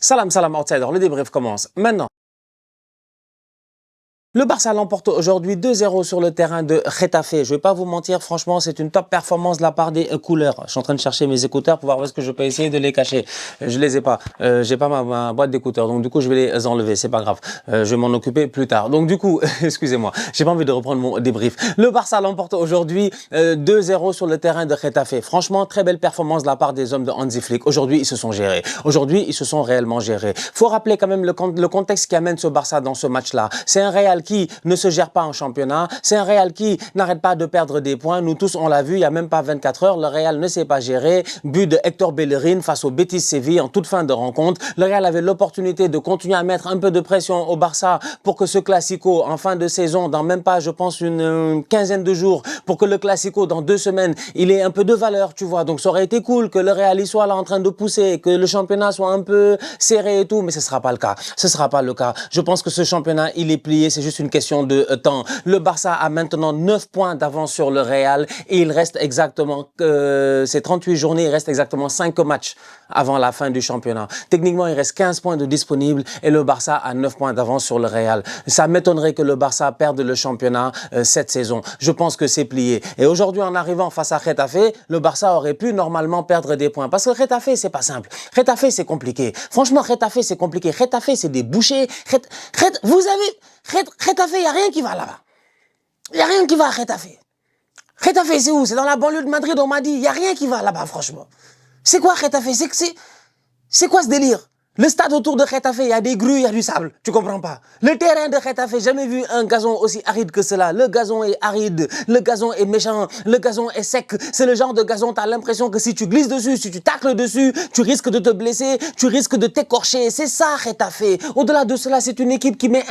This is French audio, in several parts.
Salam, salam, outsider. Le débrief commence maintenant. Le Barça l'emporte aujourd'hui 2-0 sur le terrain de Getafe. Je vais pas vous mentir, franchement, c'est une top performance de la part des couleurs. Je suis en train de chercher mes écouteurs pour voir où est-ce que je peux essayer de les cacher. Je les ai pas. J'ai pas ma boîte d'écouteurs, donc du coup, je vais les enlever. C'est pas grave. Je vais m'en occuper plus tard. Donc du coup, excusez-moi, j'ai pas envie de reprendre mon débrief. Le Barça l'emporte aujourd'hui 2-0 sur le terrain de Getafe. Franchement, très belle performance de la part des hommes de Hansi Flick. Aujourd'hui, ils se sont gérés. Aujourd'hui, ils se sont réellement gérés. Faut rappeler quand même le contexte qui amène ce Barça dans ce match-là. C'est un Real qui ne se gère pas en championnat. C'est un Real qui n'arrête pas de perdre des points. Nous tous, on l'a vu, il n'y a même pas 24 heures. Le Real ne s'est pas géré. But de Hector Bellerin face au Betis Séville en toute fin de rencontre. Le Real avait l'opportunité de continuer à mettre un peu de pression au Barça pour que ce Classico en fin de saison, dans même pas, je pense, une quinzaine de jours, pour que le Classico, dans 2 semaines, il ait un peu de valeur, tu vois. Donc, ça aurait été cool que le Real y soit là en train de pousser, que le championnat soit un peu serré et tout, mais ce sera pas le cas. Ce sera pas le cas. Je pense que ce championnat, il est plié. C'est juste une question de temps. Le Barça a maintenant 9 points d'avance sur le Real et il reste exactement, ces 38 journées, il reste exactement 5 matchs avant la fin du championnat. Techniquement, il reste 15 points de disponibles et le Barça a 9 points d'avance sur le Real. Ça m'étonnerait que le Barça perde le championnat cette saison. Je pense que c'est plié. Et aujourd'hui, en arrivant face à Getafe, le Barça aurait pu normalement perdre des points. Parce que Getafe, c'est pas simple. Getafe, c'est compliqué. Franchement, Getafe, c'est compliqué. Getafe, c'est des bouchers. Vous avez... Getafe, il n'y a rien qui va là-bas. Il n'y a rien qui va à Getafe. Getafe, c'est où? C'est dans la banlieue de Madrid, on m'a dit. Il n'y a rien qui va là-bas, franchement. C'est quoi Getafe? C'est quoi ce délire? Le stade autour de Getafe, il y a des grues, il y a du sable. Tu comprends pas? Le terrain de Getafe, j'ai jamais vu un gazon aussi aride que cela. Le gazon est aride, le gazon est méchant, le gazon est sec. C'est le genre de gazon, tu as l'impression que si tu glisses dessus, si tu tacles dessus, tu risques de te blesser, tu risques de t'écorcher. C'est ça, Getafe. Au-delà de cela, c'est une équipe qui met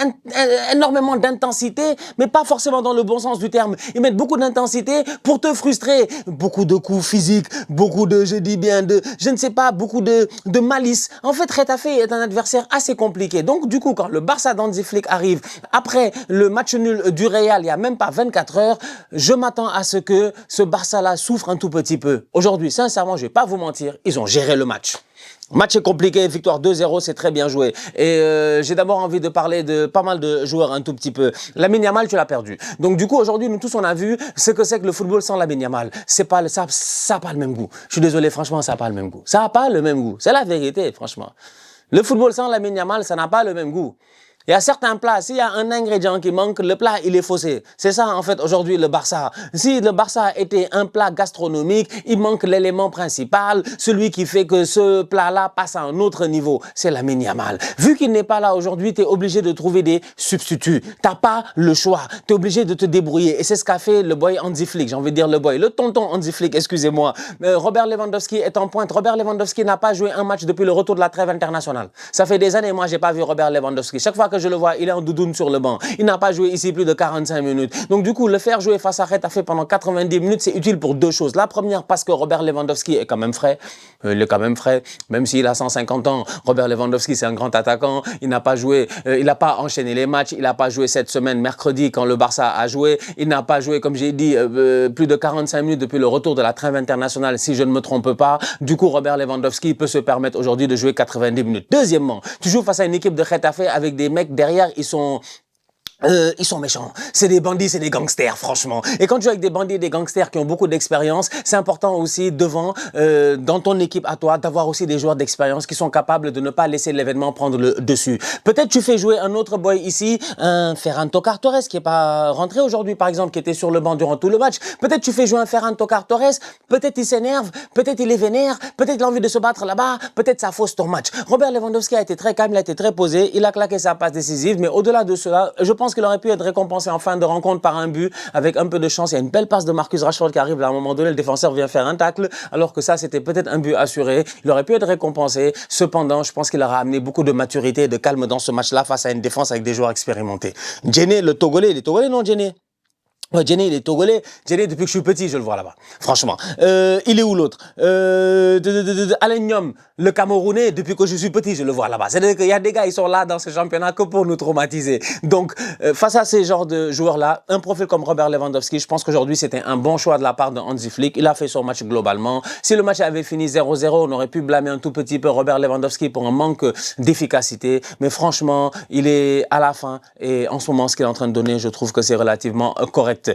énormément d'intensité, mais pas forcément dans le bon sens du terme. Ils mettent beaucoup d'intensité pour te frustrer. Beaucoup de coups physiques, beaucoup de, je dis bien, je ne sais pas, beaucoup de malice. En fait, Getafe est un adversaire assez compliqué. Donc, du coup, quand le Barça d'Hansi Flick arrive après le match nul du Real, il n'y a même pas 24 heures, je m'attends à ce que ce Barça-là souffre un tout petit peu. Aujourd'hui, sincèrement, je vais pas vous mentir, ils ont géré le match. Le match est compliqué, victoire 2-0, c'est très bien joué. Et j'ai d'abord envie de parler de pas mal de joueurs un tout petit peu. Lamine Yamal, tu l'as perdu. Donc du coup, aujourd'hui, nous tous, on a vu ce que c'est que le football sans Lamine Yamal. Ça a pas le même goût. Je suis désolé, franchement, ça n'a pas le même goût. Ça n'a pas le même goût. C'est la vérité, franchement. Le football sans Lamine Yamal, ça n'a pas le même goût. Il y a certains plats, s'il y a un ingrédient qui manque, le plat, il est faussé. C'est ça, en fait, aujourd'hui, le Barça. Si le Barça était un plat gastronomique, il manque l'élément principal, celui qui fait que ce plat-là passe à un autre niveau. C'est Lamine Yamal. Vu qu'il n'est pas là aujourd'hui, tu es obligé de trouver des substituts. T'as pas le choix. Tu es obligé de te débrouiller. Et c'est ce qu'a fait le boy Hansi Flick. J'ai envie de dire le boy. Le tonton Hansi Flick, excusez-moi. Robert Lewandowski est en pointe. Robert Lewandowski n'a pas joué un match depuis le retour de la trêve internationale. Ça fait des années, moi, j'ai pas vu Robert Lewandowski. Chaque fois que je le vois, il est en doudoune sur le banc. Il n'a pas joué ici plus de 45 minutes. Donc du coup, le faire jouer face à Getafe pendant 90 minutes, c'est utile pour 2 choses. La première, parce que Robert Lewandowski est quand même frais. Il est quand même frais. Même s'il a 150 ans, Robert Lewandowski, c'est un grand attaquant. Il n'a pas joué, il n'a pas enchaîné les matchs. Il n'a pas joué cette semaine, mercredi, quand le Barça a joué. Il n'a pas joué, comme j'ai dit, plus de 45 minutes depuis le retour de la trêve internationale, si je ne me trompe pas. Du coup, Robert Lewandowski peut se permettre aujourd'hui de jouer 90 minutes. Deuxièmement, tu joues face à une équipe de Getafe avec des mecs derrière, ils sont méchants. C'est des bandits, c'est des gangsters, franchement. Et quand tu joues avec des bandits et des gangsters qui ont beaucoup d'expérience, c'est important aussi devant, dans ton équipe à toi, d'avoir aussi des joueurs d'expérience qui sont capables de ne pas laisser l'événement prendre le dessus. Peut-être tu fais jouer un autre boy ici, un Ferran Torres qui est pas rentré aujourd'hui, par exemple, qui était sur le banc durant tout le match. Peut-être tu fais jouer un Ferran Torres, peut-être il s'énerve, peut-être il est vénère, peut-être il a envie de se battre là-bas, peut-être ça fausse ton match. Robert Lewandowski a été très calme, il a été très posé, il a claqué sa passe décisive, mais au-delà de cela, je pense qu'il aurait pu être récompensé en fin de rencontre par un but avec un peu de chance. Il y a une belle passe de Marcus Rashford qui arrive là, à un moment donné, le défenseur vient faire un tacle, alors que ça, c'était peut-être un but assuré. Il aurait pu être récompensé. Cependant, je pense qu'il aura amené beaucoup de maturité et de calme dans ce match-là face à une défense avec des joueurs expérimentés. Djené, le Togolais, il est Togolais, non, Djené? Ouais, Jenny, il est togolais. Jenny, depuis que je suis petit, je le vois là-bas. Franchement. Il est où l'autre Alain Nyom, le Camerounais, depuis que je suis petit, je le vois là-bas. C'est-à-dire qu'il y a des gars, ils sont là dans ce championnat que pour nous traumatiser. Donc, face à ces genres de joueurs-là, un profil comme Robert Lewandowski, je pense qu'aujourd'hui, c'était un bon choix de la part de Hansi Flick. Il a fait son match globalement. Si le match avait fini 0-0, on aurait pu blâmer un tout petit peu Robert Lewandowski pour un manque d'efficacité. Mais franchement, il est à la fin. Et en ce moment, ce qu'il est en train de donner, je trouve que c'est relativement correct.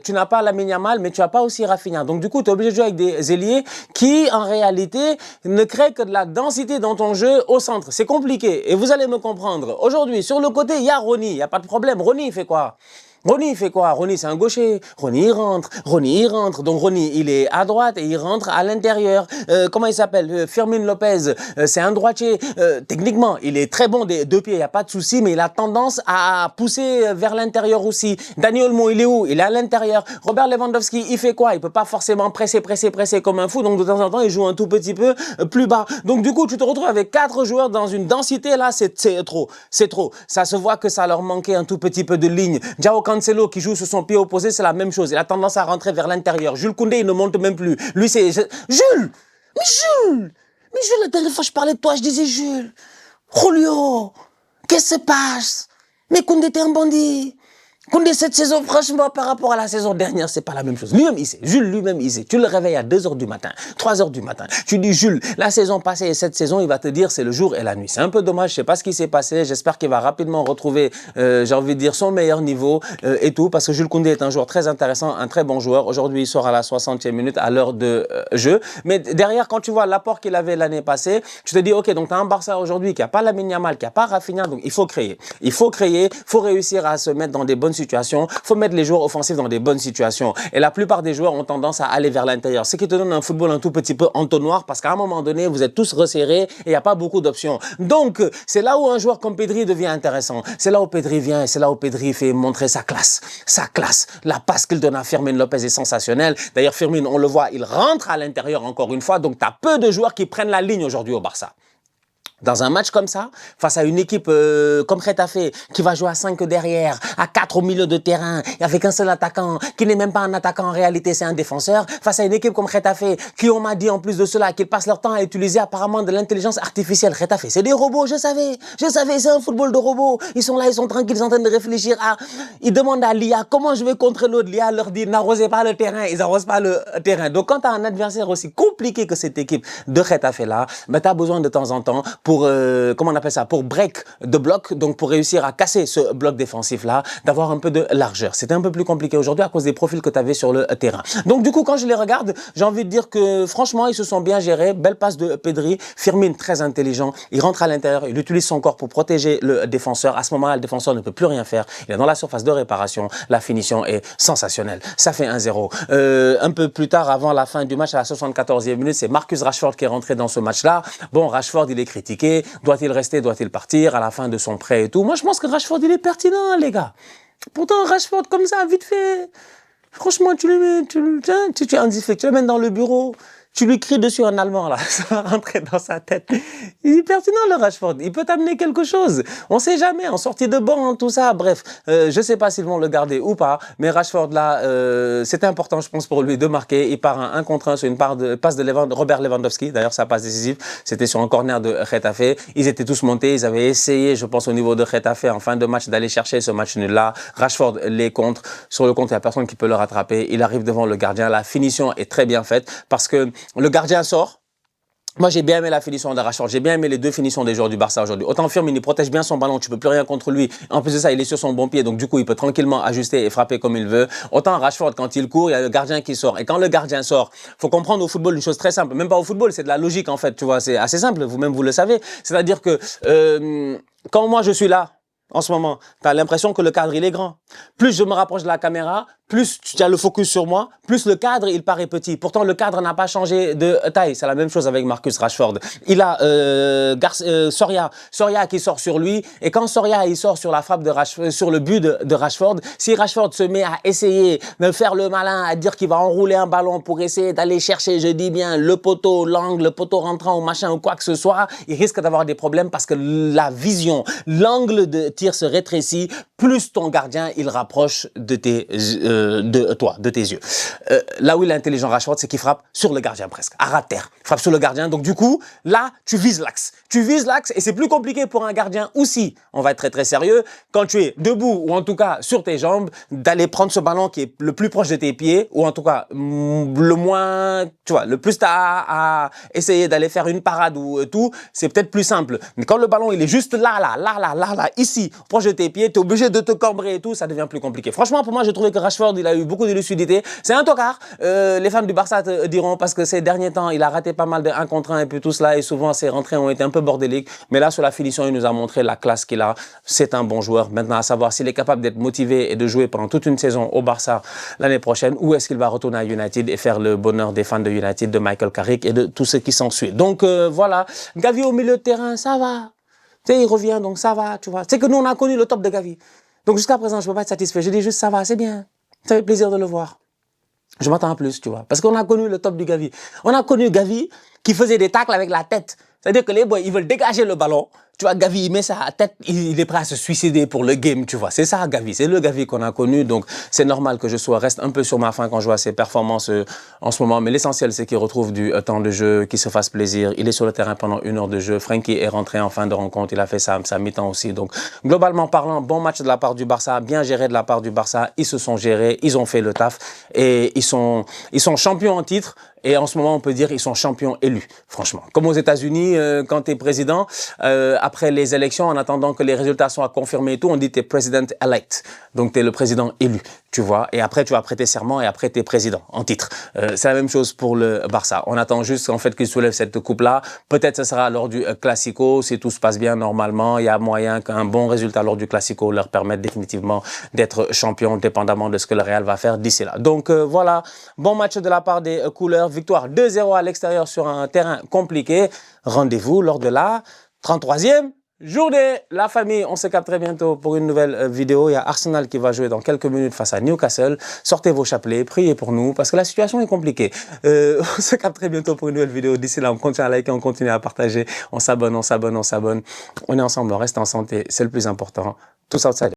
Tu n'as pas Lamine Yamal, mais tu n'as pas aussi Rafinha. Donc du coup, tu es obligé de jouer avec des ailiers qui, en réalité, ne créent que de la densité dans ton jeu au centre. C'est compliqué. Et vous allez me comprendre. Aujourd'hui, sur le côté, il y a Ronny. Il n'y a pas de problème. Ronny, il fait quoi? Ronny, il fait quoi? Ronny, c'est un gaucher. Ronny, il rentre. Ronny, il rentre. Donc, Ronny, il est à droite et il rentre à l'intérieur. Comment il s'appelle? Firmin Lopez, c'est un droitier. Techniquement, il est très bon des deux pieds, il n'y a pas de souci, mais il a tendance à pousser vers l'intérieur aussi. Dani Olmo, il est où? Il est à l'intérieur. Robert Lewandowski, il fait quoi? Il peut pas forcément presser comme un fou. Donc, de temps en temps, il joue un tout petit peu plus bas. Donc, du coup, tu te retrouves avec 4 joueurs dans une densité, là, c'est trop. C'est trop. Ça se voit que ça leur manquait un tout petit peu de ligne. João Cancelo qui joue sur son pied opposé, c'est la même chose. Il a tendance à rentrer vers l'intérieur. Jules Koundé, il ne monte même plus. Lui, c'est... Jules! Mais Jules! Mais Jules, la dernière fois, je parlais de toi, je disais Jules. Julio! Qu'est-ce qui se passe? Mais Koundé, t'es un bandit. Koundé, cette saison, franchement, par rapport à la saison dernière, c'est pas la même chose. Lui-même, il sait. Jules, lui-même, il sait. Tu le réveilles à 2h du matin, 3h du matin. Tu dis, Jules, la saison passée et cette saison, il va te dire, c'est le jour et la nuit. C'est un peu dommage. Je sais pas ce qui s'est passé. J'espère qu'il va rapidement retrouver, j'ai envie de dire, son meilleur niveau et tout. Parce que Jules Koundé est un joueur très intéressant, un très bon joueur. Aujourd'hui, il sort à la 60e minute à l'heure de jeu. Mais derrière, quand tu vois l'apport qu'il avait l'année passée, tu te dis, OK, donc tu as un Barça aujourd'hui qui a pas Lamine Yamal, qui a pas Rafinha. Donc, il faut créer. Il faut réussir à se mettre dans des bonnes situations. Faut mettre les joueurs offensifs dans des bonnes situations. Et la plupart des joueurs ont tendance à aller vers l'intérieur. Ce qui te donne un football un tout petit peu entonnoir parce qu'à un moment donné, vous êtes tous resserrés et il n'y a pas beaucoup d'options. Donc, c'est là où un joueur comme Pedri devient intéressant. C'est là où Pedri vient et c'est là où Pedri fait montrer sa classe. Sa classe. La passe qu'il donne à Firmin Lopez est sensationnelle. D'ailleurs, Firmin, on le voit, il rentre à l'intérieur encore une fois. Donc, tu as peu de joueurs qui prennent la ligne aujourd'hui au Barça. Dans un match comme ça, face à une équipe comme Getafe, qui va jouer à 5 derrière, à 4 au milieu de terrain, et avec un seul attaquant, qui n'est même pas un attaquant en réalité, c'est un défenseur, face à une équipe comme Getafe, qui on m'a dit en plus de cela, qu'ils passent leur temps à utiliser apparemment de l'intelligence artificielle. Getafe, c'est des robots, je savais, c'est un football de robots. Ils sont là, ils sont tranquilles, ils sont en train de réfléchir à... Ils demandent à l'IA comment je vais contrer l'autre. L'IA leur dit n'arrosez pas le terrain, ils n'arrosent pas le terrain. Donc quand tu as un adversaire aussi compliqué que cette équipe de Getafe là, ben, tu as besoin de temps en temps pour, comment on appelle ça, pour break de bloc, donc pour réussir à casser ce bloc défensif-là, d'avoir un peu de largeur. C'était un peu plus compliqué aujourd'hui à cause des profils que tu avais sur le terrain. Donc du coup, quand je les regarde, j'ai envie de dire que franchement, ils se sont bien gérés. Belle passe de Pedri. Firmin, très intelligent. Il rentre à l'intérieur, il utilise son corps pour protéger le défenseur. À ce moment-là, le défenseur ne peut plus rien faire. Il est dans la surface de réparation. La finition est sensationnelle. Ça fait 1-0. Un peu plus tard, avant la fin du match, à la 74e minute, c'est Marcus Rashford qui est rentré dans ce match-là. Bon, Rashford, il est critiqué. Doit-il rester, doit-il partir à la fin de son prêt et tout? Moi, je pense que Rashford, il est pertinent, les gars. Pourtant, Rashford, comme ça, vite fait, franchement, tu le mets, tu es indifférent, tu le mets dans le bureau, tu lui cries dessus en allemand, là, ça va rentrer dans sa tête. Il est pertinent, le Rashford. Il peut t'amener quelque chose. On sait jamais, en sortie de banc, tout ça. Bref, je sais pas s'ils vont le garder ou pas, mais Rashford, là, c'était important, je pense, pour lui de marquer. Il part un 1 contre 1 sur une passe de Robert Lewandowski. D'ailleurs, sa passe décisive, c'était sur un corner de Getafe. Ils étaient tous montés. Ils avaient essayé, je pense, au niveau de Getafe, en fin de match, d'aller chercher ce match nul-là. Rashford les contre. Sur le compte, il n'y a personne qui peut le rattraper. Il arrive devant le gardien. La finition est très bien faite parce que le gardien sort. Moi, j'ai bien aimé la finition de Rashford. J'ai bien aimé les deux finitions des joueurs du Barça aujourd'hui. Autant Firmin, il protège bien son ballon. Tu peux plus rien contre lui. En plus de ça, il est sur son bon pied. Donc, du coup, il peut tranquillement ajuster et frapper comme il veut. Autant Rashford, quand il court, il y a le gardien qui sort. Et quand le gardien sort, faut comprendre au football une chose très simple. Même pas au football, c'est de la logique, en fait. Tu vois, c'est assez simple. Vous-même, vous le savez. C'est-à-dire que, quand moi, je suis là, en ce moment, tu as l'impression que le cadre, il est grand. Plus je me rapproche de la caméra, plus tu as le focus sur moi, plus le cadre, il paraît petit. Pourtant, le cadre n'a pas changé de taille. C'est la même chose avec Marcus Rashford. Il a Soria qui sort sur lui. Et quand Soria, il sort sur la frappe de Rashford, sur le but de Rashford, si Rashford se met à essayer de faire le malin, à dire qu'il va enrouler un ballon pour essayer d'aller chercher, je dis bien, le poteau, l'angle, le poteau rentrant ou machin ou quoi que ce soit, il risque d'avoir des problèmes parce que la vision, l'angle de tir se rétrécit, plus ton gardien il rapproche de tes yeux. Là où il est intelligent Rashford, c'est qu'il frappe sur le gardien presque, à ras de terre. Il frappe sur le gardien, donc du coup, là, tu vises l'axe. Tu vises l'axe et c'est plus compliqué pour un gardien aussi, on va être très très sérieux, quand tu es debout ou en tout cas sur tes jambes, d'aller prendre ce ballon qui est le plus proche de tes pieds ou en tout cas le moins, tu vois, le plus à essayer d'aller faire une parade ou tout, c'est peut-être plus simple. Mais quand le ballon il est juste là, ici, proche de tes pieds, tu es obligé de te cambrer et tout, ça devient plus compliqué. Franchement, pour moi, j'ai trouvé que Rashford, il a eu beaucoup de lucidité. C'est un tocard. Les fans du Barça te diront parce que ces derniers temps, il a raté pas mal de 1 contre 1 et puis tout cela et souvent ses rentrées ont été un peu bordéliques. Mais là, sur la finition, il nous a montré la classe qu'il a. C'est un bon joueur. Maintenant, à savoir s'il est capable d'être motivé et de jouer pendant toute une saison au Barça l'année prochaine ou est-ce qu'il va retourner à United et faire le bonheur des fans de United, de Michael Carrick et de tout ce qui s'ensuit. Donc voilà, Gavi au milieu de terrain, ça va. Tu sais, il revient, donc ça va, tu vois. C'est que nous, on a connu le top de Gavi. Donc jusqu'à présent, je ne peux pas être satisfait. Je dis juste ça va, c'est bien. Ça fait plaisir de le voir. Je m'attends à plus, tu vois. Parce qu'on a connu le top du Gavi. On a connu Gavi qui faisait des tacles avec la tête. C'est-à-dire que les boys, ils veulent dégager le ballon. Tu vois, Gavi, il met sa tête, il est prêt à se suicider pour le game, tu vois. C'est ça, Gavi. C'est le Gavi qu'on a connu. Donc, c'est normal que reste un peu sur ma faim quand je vois ses performances en ce moment. Mais l'essentiel, c'est qu'il retrouve du temps de jeu, qu'il se fasse plaisir. Il est sur le terrain pendant 1 heure de jeu. Frankie est rentré en fin de rencontre. Il a fait sa mi-temps aussi. Donc, globalement parlant, bon match de la part du Barça, bien géré de la part du Barça. Ils se sont gérés, ils ont fait le taf et ils sont champions en titre. Et en ce moment, on peut dire qu'ils sont champions élus, franchement. Comme aux États-Unis, quand tu es président, après les élections, en attendant que les résultats soient confirmés et tout, on dit tu es president elect. Donc, tu es le président élu, tu vois. Et après, tu vas prêter serment et après, tu es président en titre. C'est la même chose pour le Barça. On attend juste en fait qu'il soulève cette coupe-là. Peut-être ce sera lors du Classico. Si tout se passe bien normalement, il y a moyen qu'un bon résultat lors du Classico leur permette définitivement d'être champion, dépendamment de ce que le Real va faire d'ici là. Donc, voilà. Bon match de la part des couleurs. Victoire 2-0 à l'extérieur sur un terrain compliqué. Rendez-vous lors de la 33e journée. La famille, on se capte très bientôt pour une nouvelle vidéo. Il y a Arsenal qui va jouer dans quelques minutes face à Newcastle. Sortez vos chapelets, priez pour nous parce que la situation est compliquée. On se capte très bientôt pour une nouvelle vidéo. D'ici là, on continue à liker, on continue à partager. On s'abonne. On est ensemble, on reste en santé. C'est le plus important. Tous outside.